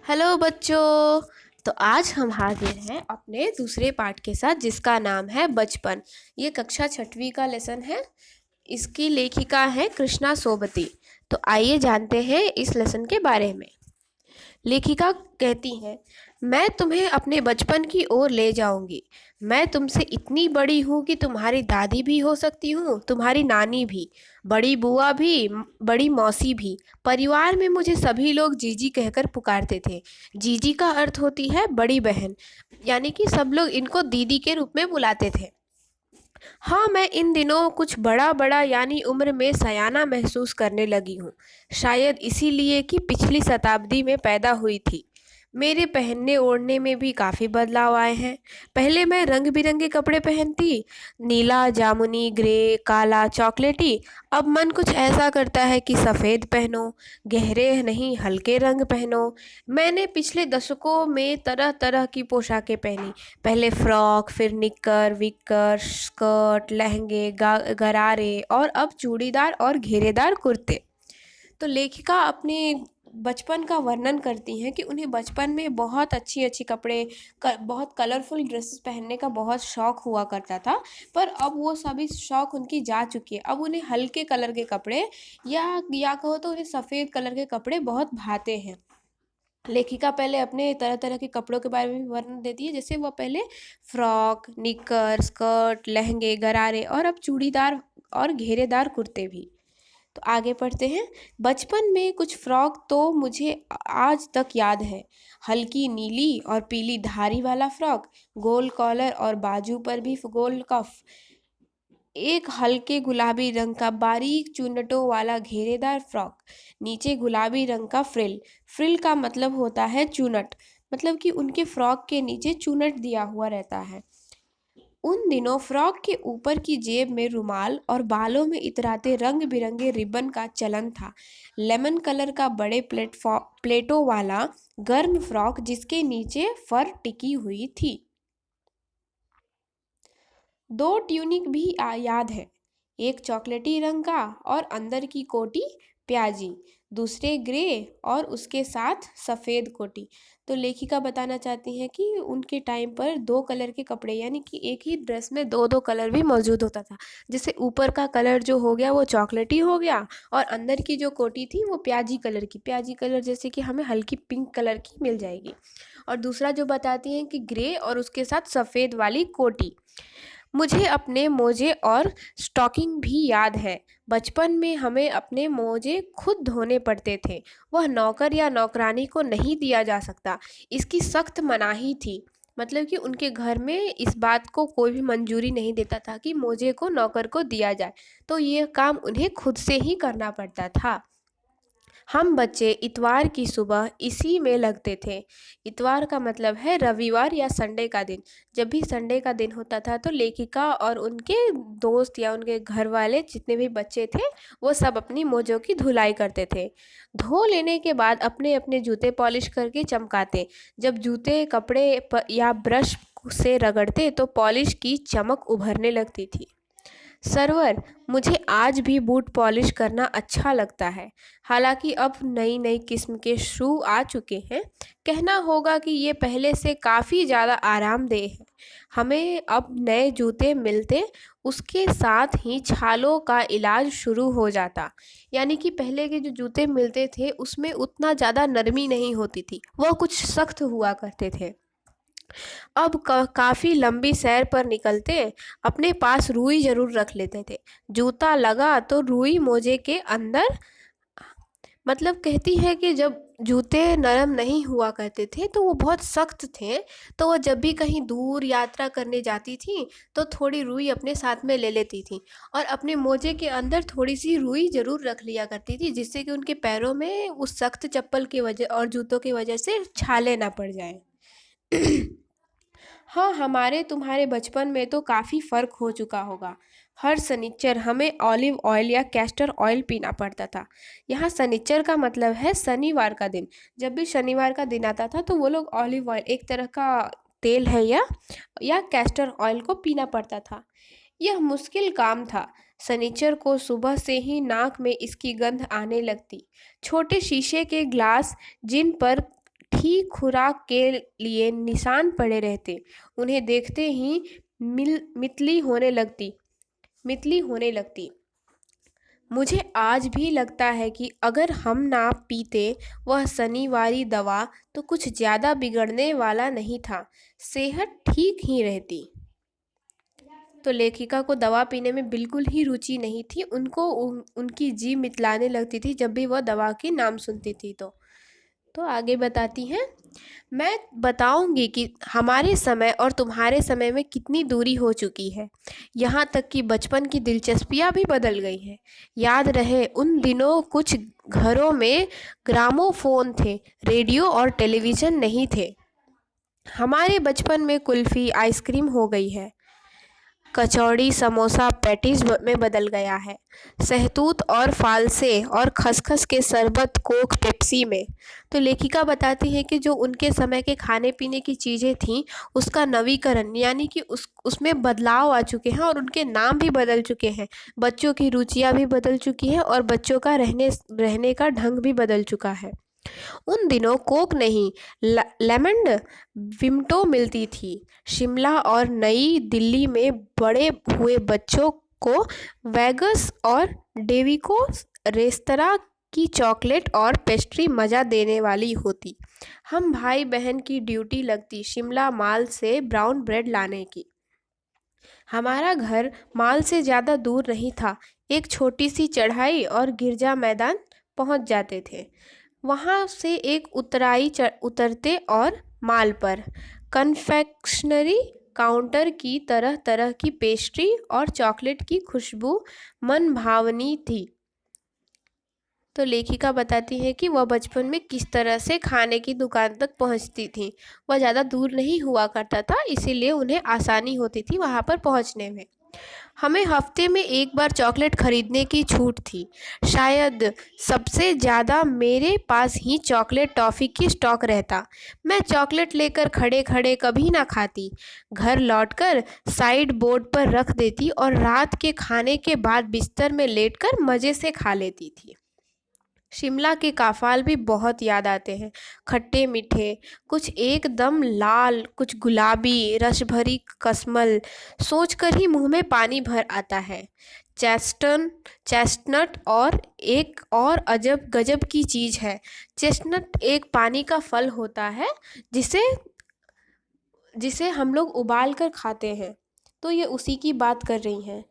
Hello बच्चों। तो आज हम हाजिर हैं अपने दूसरे पाठ के साथ जिसका नाम है बचपन। ये कक्षा छठवीं का लेसन है। इसकी लेखिका है कृष्णा सोबती। तो आइए जानते हैं इस लेसन के बारे में। लेखिका कहती है, मैं तुम्हें अपने बचपन की ओर ले जाऊंगी। मैं तुमसे इतनी बड़ी हूँ कि तुम्हारी दादी भी हो सकती हूँ, तुम्हारी नानी भी, बड़ी बुआ भी, बड़ी मौसी भी। परिवार में मुझे सभी लोग जीजी कहकर पुकारते थे। जीजी का अर्थ होती है बड़ी बहन, यानी कि सब लोग इनको दीदी के रूप में बुलाते थे। हाँ, मैं इन दिनों कुछ बड़ा बड़ा यानी उम्र में सयाना महसूस करने लगी हूँ। शायद इसीलिए कि पिछली शताब्दी में पैदा हुई थी। मेरे पहनने ओढ़ने में भी काफ़ी बदलाव आए हैं। पहले मैं रंग बिरंगे कपड़े पहनती, नीला, जामुनी, ग्रे, काला, चॉकलेटी। अब मन कुछ ऐसा करता है कि सफ़ेद पहनो, गहरे नहीं हल्के रंग पहनो। मैंने पिछले दशकों में तरह तरह की पोशाकें पहनी। पहले फ्रॉक, फिर निक्कर, विक्कर, स्कर्ट, लहंगे, गरारे और अब चूड़ीदार और घेरेदार कुर्ते। तो लेखिका अपने बचपन का वर्णन करती हैं कि उन्हें बचपन में बहुत अच्छी अच्छी कपड़े, बहुत कलरफुल ड्रेसेस पहनने का बहुत शौक़ हुआ करता था। पर अब वो सभी शौक़ उनकी जा चुकी है। अब उन्हें हल्के कलर के कपड़े या कहो तो उन्हें सफ़ेद कलर के कपड़े बहुत भाते हैं। लेखिका पहले अपने तरह तरह के कपड़ों के बारे में भी वर्णन देती है। जैसे वह पहले फ्रॉक, निक्कर, स्कर्ट, लहंगे, गरारे और अब चूड़ीदार और घेरेदार कुर्ते भी। तो आगे पढ़ते हैं। बचपन में कुछ फ्रॉक तो मुझे आज तक याद है। हल्की नीली और पीली धारी वाला फ्रॉक, गोल कॉलर और बाजू पर भी गोल कफ, एक हल्के गुलाबी रंग का बारीक चुन्नटों वाला घेरेदार फ्रॉक, नीचे गुलाबी रंग का फ्रिल। फ्रिल का मतलब होता है चुनट, मतलब कि उनके फ्रॉक के नीचे चुनट दिया हुआ रहता है। उन दिनों फ्रॉक के ऊपर की जेब में रुमाल और बालों में इतराते रंग बिरंगे रिबन का चलन था। लेमन कलर का बड़े प्लेटों वाला गर्म फ्रॉक जिसके नीचे फर टिकी हुई थी। दो ट्यूनिक भी याद है। एक चॉकलेटी रंग का और अंदर की कोटी प्याजी, दूसरे ग्रे और उसके साथ सफ़ेद कोटी। तो लेखिका बताना चाहती हैं कि उनके टाइम पर दो कलर के कपड़े, यानी कि एक ही ड्रेस में दो दो कलर भी मौजूद होता था। जैसे ऊपर का कलर जो हो गया वो चॉकलेटी हो गया और अंदर की जो कोटी थी वो प्याजी कलर की, प्याजी कलर जैसे कि हमें हल्की पिंक कलर की मिल जाएगी। और दूसरा जो बताती हैं कि ग्रे और उसके साथ सफ़ेद वाली कोटी। मुझे अपने मोजे और स्टॉकिंग भी याद है। बचपन में हमें अपने मोजे खुद धोने पड़ते थे। वह नौकर या नौकरानी को नहीं दिया जा सकता, इसकी सख्त मनाही थी। मतलब कि उनके घर में इस बात को कोई भी मंजूरी नहीं देता था कि मोजे को नौकर को दिया जाए, तो ये काम उन्हें खुद से ही करना पड़ता था। हम बच्चे इतवार की सुबह इसी में लगते थे। इतवार का मतलब है रविवार या संडे का दिन। जब भी संडे का दिन होता था तो लेखिका और उनके दोस्त या उनके घर वाले जितने भी बच्चे थे वो सब अपनी मोजों की धुलाई करते थे। धो लेने के बाद अपने अपने जूते पॉलिश करके चमकाते। जब जूते कपड़े पर या ब्रश से रगड़ते तो पॉलिश की चमक उभरने लगती थी। सरवर, मुझे आज भी बूट पॉलिश करना अच्छा लगता है। हालांकि अब नई नई किस्म के शू आ चुके हैं। कहना होगा कि ये पहले से काफ़ी ज़्यादा आरामदेह है। हमें अब नए जूते मिलते, उसके साथ ही छालों का इलाज शुरू हो जाता। यानी कि पहले के जो जूते मिलते थे उसमें उतना ज़्यादा नरमी नहीं होती थी, वह कुछ सख्त हुआ करते थे। अब काफ़ी लंबी सैर पर निकलते अपने पास रुई ज़रूर रख लेते थे। जूता लगा तो रुई मोजे के अंदर, मतलब कहती है कि जब जूते नरम नहीं हुआ करते थे तो वो बहुत सख्त थे। तो वो जब भी कहीं दूर यात्रा करने जाती थी तो थोड़ी रुई अपने साथ में ले लेती थी और अपने मोजे के अंदर थोड़ी सी रुई ज़रूर रख लिया करती थी, जिससे कि उनके पैरों में उस सख्त चप्पल की वजह और जूतों की वजह से छाले ना पड़ जाएं। हाँ, हमारे तुम्हारे बचपन में तो काफ़ी फ़र्क हो चुका होगा। हर शनिच्चर हमें ऑलिव ऑयल या कैस्टर ऑयल पीना पड़ता था। यहाँ शनिच्चर का मतलब है शनिवार का दिन। जब भी शनिवार का दिन आता था तो वो लोग ऑलिव ऑयल, एक तरह का तेल है या कैस्टर ऑयल को पीना पड़ता था। यह मुश्किल काम था। शनिच्चर को सुबह से ही नाक में इसकी गंध आने लगती। छोटे शीशे के ग्लास जिन पर ठीक खुराक के लिए निशान पड़े रहते। उन्हें देखते ही मितली होने लगती। मुझे आज भी लगता है कि अगर हम ना पीते वह शनिवारी दवा तो कुछ ज़्यादा बिगड़ने वाला नहीं था, सेहत ठीक ही रहती। तो लेखिका को दवा पीने में बिल्कुल ही रुचि नहीं थी। उनको उनकी जीभ मितलाने लगती थी जब भी वह दवा के नाम सुनती थी। तो आगे बताती हैं, मैं बताऊंगी कि हमारे समय और तुम्हारे समय में कितनी दूरी हो चुकी है। यहाँ तक कि बचपन की दिलचस्पियाँ भी बदल गई हैं। याद रहे उन दिनों कुछ घरों में ग्रामोफोन थे, रेडियो और टेलीविज़न नहीं थे। हमारे बचपन में कुल्फ़ी आइसक्रीम हो गई है, कचौड़ी समोसा पैटीज में बदल गया है, सहतूत और फालसे और खसखस के शरबत कोक पेप्सी में। तो लेखिका बताती है कि जो उनके समय के खाने पीने की चीज़ें थीं उसका नवीकरण यानी कि उसमें बदलाव आ चुके हैं और उनके नाम भी बदल चुके हैं। बच्चों की रुचियाँ भी बदल चुकी हैं और बच्चों का रहने का ढंग भी बदल चुका है। उन दिनों कोक नहीं, लेमंड विम्टो मिलती थी। शिमला और नई दिल्ली में बड़े हुए बच्चों को वेगस और डेविको रेस्तरां की चॉकलेट और पेस्ट्री मज़ा देने वाली होती। हम भाई बहन की ड्यूटी लगती शिमला माल से ब्राउन ब्रेड लाने की। हमारा घर माल से ज़्यादा दूर नहीं था। एक छोटी सी चढ़ाई और गिरजा मैदान पहुंच जाते थे। वहाँ से एक उतरते और माल पर कन्फेक्शनरी काउंटर की तरह तरह की पेस्ट्री और चॉकलेट की खुशबू मन भावनी थी। तो लेखिका बताती है कि वह बचपन में किस तरह से खाने की दुकान तक पहुंचती थी। वह ज़्यादा दूर नहीं हुआ करता था, इसीलिए उन्हें आसानी होती थी वहाँ पर पहुँचने में। हमें हफ्ते में एक बार चॉकलेट खरीदने की छूट थी। शायद सबसे ज़्यादा मेरे पास ही चॉकलेट टॉफ़ी की स्टॉक रहता। मैं चॉकलेट लेकर खड़े खड़े कभी ना खाती, घर लौटकर साइड बोर्ड पर रख देती और रात के खाने के बाद बिस्तर में लेटकर मज़े से खा लेती थी। शिमला के काफ़ाल भी बहुत याद आते हैं। खट्टे मीठे, कुछ एकदम लाल, कुछ गुलाबी, रस भरी कस्मल, सोचकर ही मुंह में पानी भर आता है। चेस्टनट और एक और अजब गजब की चीज़ है। चेस्टनट एक पानी का फल होता है जिसे जिसे हम लोग उबाल कर खाते हैं। तो ये उसी की बात कर रही हैं।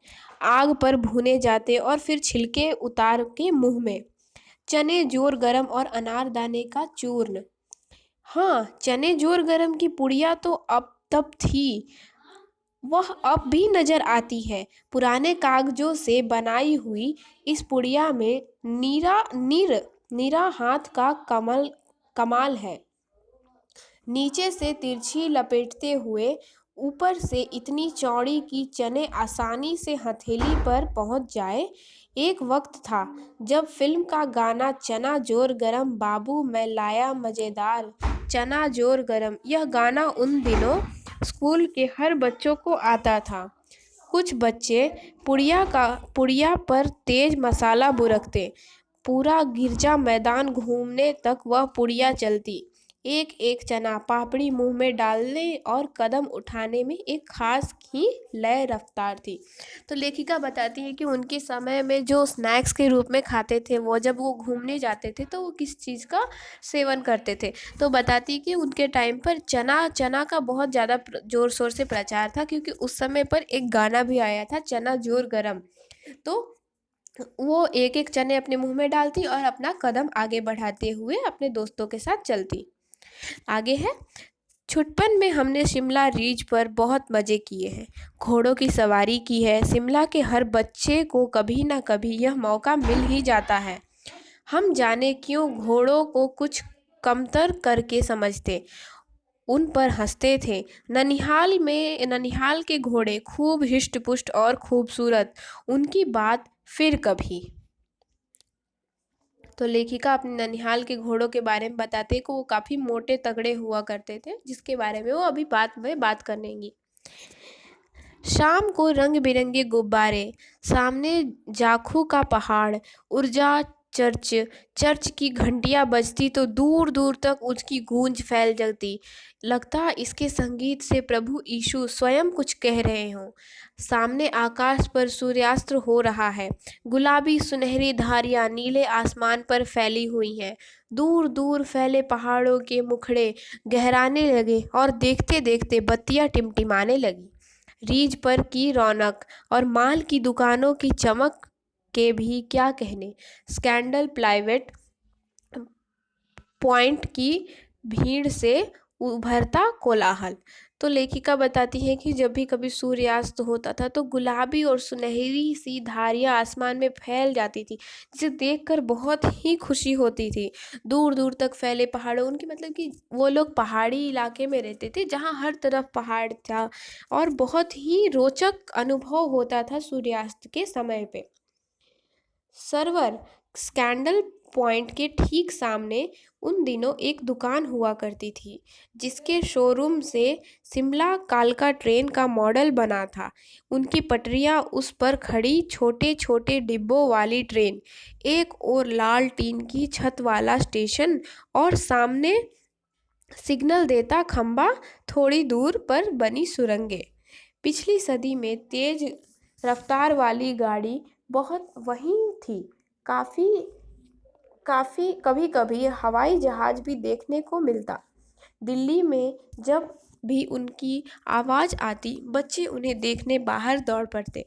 आग पर भुने जाते और फिर छिलके उतार के मुंह में। चने जोर गरम और अनारदाने का चूर्ण। हाँ, चने जोर गरम की पुड़िया तो अब तब थी, वह अब भी नजर आती है। पुराने कागजों से बनाई हुई इस पुड़िया में नीरा हाथ का कमाल है। नीचे से तिरछी लपेटते हुए, ऊपर से इतनी चौड़ी कि चने आसानी से हथेली पर पहुंच जाए। एक वक्त था जब फिल्म का गाना चना जोर गरम बाबू मैं लाया मज़ेदार चना जोर गरम, यह गाना उन दिनों स्कूल के हर बच्चों को आता था। कुछ बच्चे पुड़िया पर तेज मसाला बुरकते। पूरा गिरजा मैदान घूमने तक वह पुड़िया चलती। एक एक चना पापड़ी मुंह में डालने और कदम उठाने में एक खास ही लय रफ्तार थी। तो लेखिका बताती है कि उनके समय में जो स्नैक्स के रूप में खाते थे, वो जब वो घूमने जाते थे तो वो किस चीज़ का सेवन करते थे। तो बताती है कि उनके टाइम पर चना का बहुत ज़्यादा ज़ोर शोर से प्रचार था, क्योंकि उस समय पर एक गाना भी आया था चना जोर गरम। तो वो एक एक चने अपने मुंह में डालती और अपना कदम आगे बढ़ाते हुए अपने दोस्तों के साथ चलती। आगे है, छुटपन में हमने शिमला रिज पर बहुत मज़े किए हैं। घोड़ों की सवारी की है। शिमला के हर बच्चे को कभी ना कभी यह मौका मिल ही जाता है। हम जाने क्यों घोड़ों को कुछ कमतर करके समझते, उन पर हंसते थे। ननिहाल के घोड़े खूब हिष्ट पुष्ट और खूबसूरत, उनकी बात फिर कभी। तो लेखिका अपने ननिहाल के घोड़ों के बारे में बताते हैं कि वो काफ़ी मोटे तगड़े हुआ करते थे, जिसके बारे में वो अभी बात करेंगी। शाम को रंग बिरंगे गुब्बारे, सामने जाखू का पहाड़, ऊर्जा चर्च चर्च की घंटियां बजती तो दूर दूर तक उसकी गूंज फैल जाती। लगता इसके संगीत से प्रभु यीशु स्वयं कुछ कह रहे हों। सामने आकाश पर सूर्यास्त हो रहा है। गुलाबी सुनहरी धारियां नीले आसमान पर फैली हुई हैं। दूर दूर फैले पहाड़ों के मुखड़े गहराने लगे और देखते देखते बत्तियां टिमटिमाने लगी। रीझ पर की रौनक और माल की दुकानों की चमक के भी क्या कहने। स्कैंडल प्लाइवेट पॉइंट की भीड़ से उभरता कोलाहल। तो लेखिका बताती है कि जब भी कभी सूर्यास्त होता था तो गुलाबी और सुनहरी सी धारियां आसमान में फैल जाती थी, जिसे देखकर बहुत ही खुशी होती थी। दूर दूर तक फैले पहाड़ों, उनकी मतलब कि वो लोग पहाड़ी इलाके में रहते थे जहाँ हर तरफ पहाड़ था और बहुत ही रोचक अनुभव होता था सूर्यास्त के समय पे। सर्वर स्कैंडल पॉइंट के ठीक सामने उन दिनों एक दुकान हुआ करती थी, जिसके शोरूम से शिमला कालका ट्रेन का मॉडल बना था। उनकी पटरियां, उस पर खड़ी छोटे छोटे डिब्बों वाली ट्रेन, एक और लाल टीन की छत वाला स्टेशन और सामने सिग्नल देता खंबा, थोड़ी दूर पर बनी सुरंगें। पिछली सदी में तेज रफ्तार वाली गाड़ी बहुत वहीं थी। काफ़ी काफ़ी कभी कभी हवाई जहाज भी देखने को मिलता। दिल्ली में जब भी उनकी आवाज़ आती, बच्चे उन्हें देखने बाहर दौड़ पड़ते।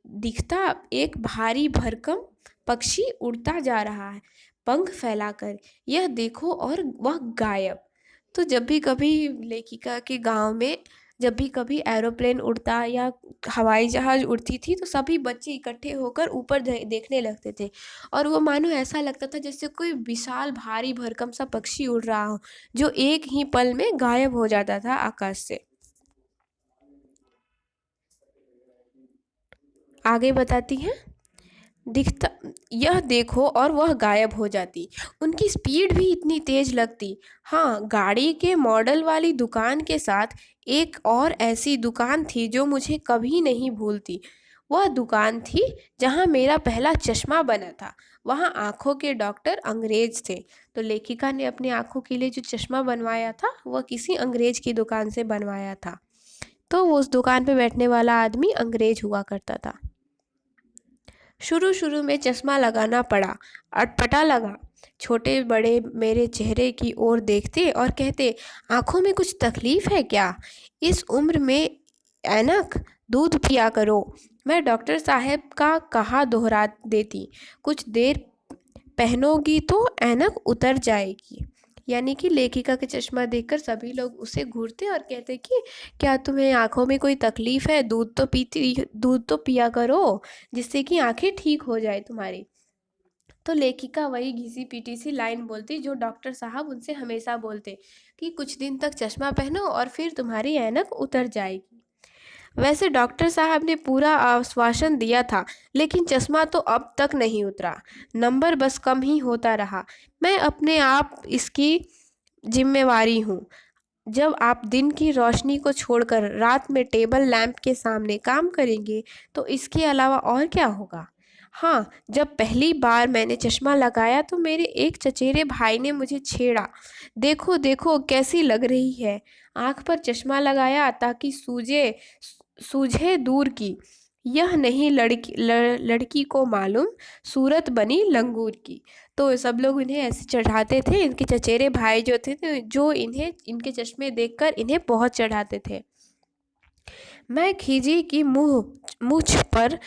दिखता एक भारी भरकम पक्षी उड़ता जा रहा है पंख फैलाकर, यह देखो, और वह गायब। तो जब भी कभी लेखिका के गांव में जब भी कभी एरोप्लेन उड़ता या हवाई जहाज उड़ती थी तो सभी बच्चे इकट्ठे होकर ऊपर देखने लगते थे, और वो मानो ऐसा लगता था जैसे कोई विशाल भारी भरकम सा पक्षी उड़ रहा हो, जो एक ही पल में गायब हो जाता था आकाश से। आगे बताती हैं, दिखता यह देखो, और वह गायब हो जाती। उनकी स्पीड भी इतनी तेज लगती। हाँ, गाड़ी के मॉडल वाली दुकान के साथ एक और ऐसी दुकान थी जो मुझे कभी नहीं भूलती। वह दुकान थी जहाँ मेरा पहला चश्मा बना था। वहाँ आँखों के डॉक्टर अंग्रेज थे। तो लेखिका ने अपनी आँखों के लिए जो चश्मा बनवाया था वह किसी अंग्रेज की दुकान से बनवाया था। तो वो उस दुकान पे बैठने वाला आदमी अंग्रेज हुआ करता था। शुरू शुरू में चश्मा लगाना पड़ा, अटपटा लगा। छोटे बड़े मेरे चेहरे की ओर देखते और कहते, आंखों में कुछ तकलीफ है क्या? इस उम्र में ऐनक? दूध पिया करो। मैं डॉक्टर साहब का कहा दोहरा देती, कुछ देर पहनोगी तो ऐनक उतर जाएगी। यानी कि लेखिका के चश्मा देखकर सभी लोग उसे घूरते और कहते कि क्या तुम्हें आंखों में कोई तकलीफ है? दूध तो पिया करो, जिससे कि आंखें ठीक हो जाए तुम्हारी। तो लेखिका वही घिसी पीटी सी लाइन बोलती जो डॉक्टर साहब उनसे हमेशा बोलते, कि कुछ दिन तक चश्मा पहनो और फिर तुम्हारी ऐनक उतर जाएगी। वैसे डॉक्टर साहब ने पूरा आश्वासन दिया था, लेकिन चश्मा तो अब तक नहीं उतरा। नंबर बस कम ही होता रहा। मैं अपने आप इसकी जिम्मेवारी हूँ। जब आप दिन की रोशनी को छोड़कर रात में टेबल लैंप के सामने काम करेंगे तो इसके अलावा और क्या होगा? हाँ, जब पहली बार मैंने चश्मा लगाया तो मेरे एक चचेरे भाई ने मुझे छेड़ा, देखो देखो कैसी लग रही है। आँख पर चश्मा लगाया ताकि सूझे दूर की। यह नहीं लड़की को मालूम, सूरत बनी लंगूर की। तो सब लोग इन्हें ऐसे चढ़ाते थे। इनके चचेरे भाई जो थे जो इन्हें इनके चश्मे देखकर इन्हें बहुत चढ़ाते थे। मैं खीजी कि मुझ पर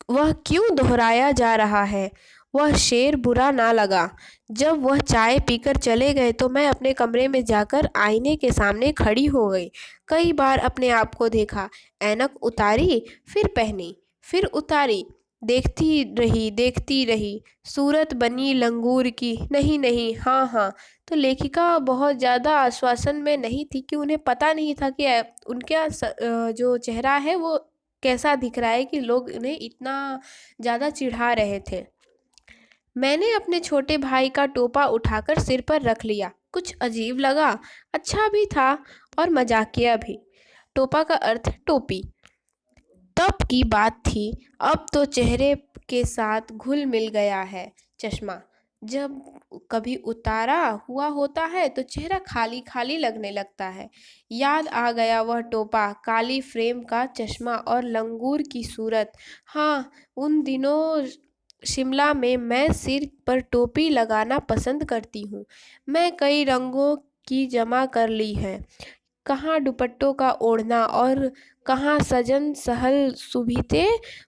वह क्यों दोहराया जा रहा है। वह शेर बुरा ना लगा। जब वह चाय पीकर चले गए तो मैं अपने कमरे में जाकर आईने के सामने खड़ी हो गई। कई बार अपने आप को देखा, ऐनक उतारी, फिर पहनी, फिर उतारी, देखती रही, सूरत बनी लंगूर की। नहीं नहीं, हाँ हाँ। तो लेखिका बहुत ज़्यादा आश्वासन में नहीं थी कि उन्हें पता नहीं था कि उनका जो चेहरा है वो कैसा दिख रहा है कि लोग उन्हें इतना ज़्यादा चिढ़ा रहे थे। मैंने अपने छोटे भाई का टोपा उठाकर सिर पर रख लिया। कुछ अजीब लगा, अच्छा भी था और मजाकिया भी। टोपा का अर्थ है टोपी। तब की बात थी, अब तो चेहरे के साथ घुल मिल गया है। चश्मा जब कभी उतारा हुआ होता है तो चेहरा खाली खाली लगने लगता है। याद आ गया वह टोपा, काली फ्रेम का चश्मा और लंगूर की सूरत। हाँ, उन दिनों शिमला में मैं सिर पर टोपी लगाना पसंद करती हूँ। मैं कई रंगों की जमा कर ली है, कहाँ दुपट्टों का ओढ़ना और कहाँ सजन सहल सुभीते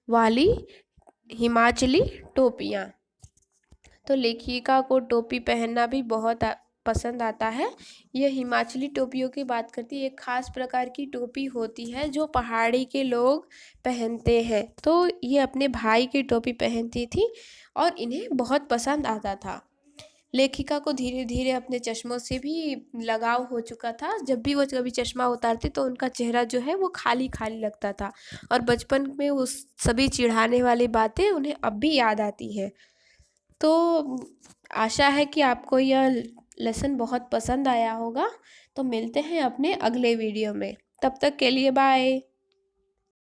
वाली हिमाचली टोपियाँ। तो लेखिका को टोपी पहनना भी बहुत पसंद आता है। यह हिमाचली टोपियों की बात करती है। एक खास प्रकार की टोपी होती है जो पहाड़ी के लोग पहनते हैं। तो ये अपने भाई की टोपी पहनती थी और इन्हें बहुत पसंद आता था। लेखिका को धीरे धीरे अपने चश्मों से भी लगाव हो चुका था। जब भी वो कभी चश्मा उतारती तो उनका चेहरा जो है वो खाली खाली लगता था और बचपन में उस सभी चिढ़ाने वाली बातें उन्हें अब भी याद आती है। तो आशा है कि आपको यह लेसन बहुत पसंद आया होगा। तो मिलते हैं अपने अगले वीडियो में, तब तक के लिए बाय।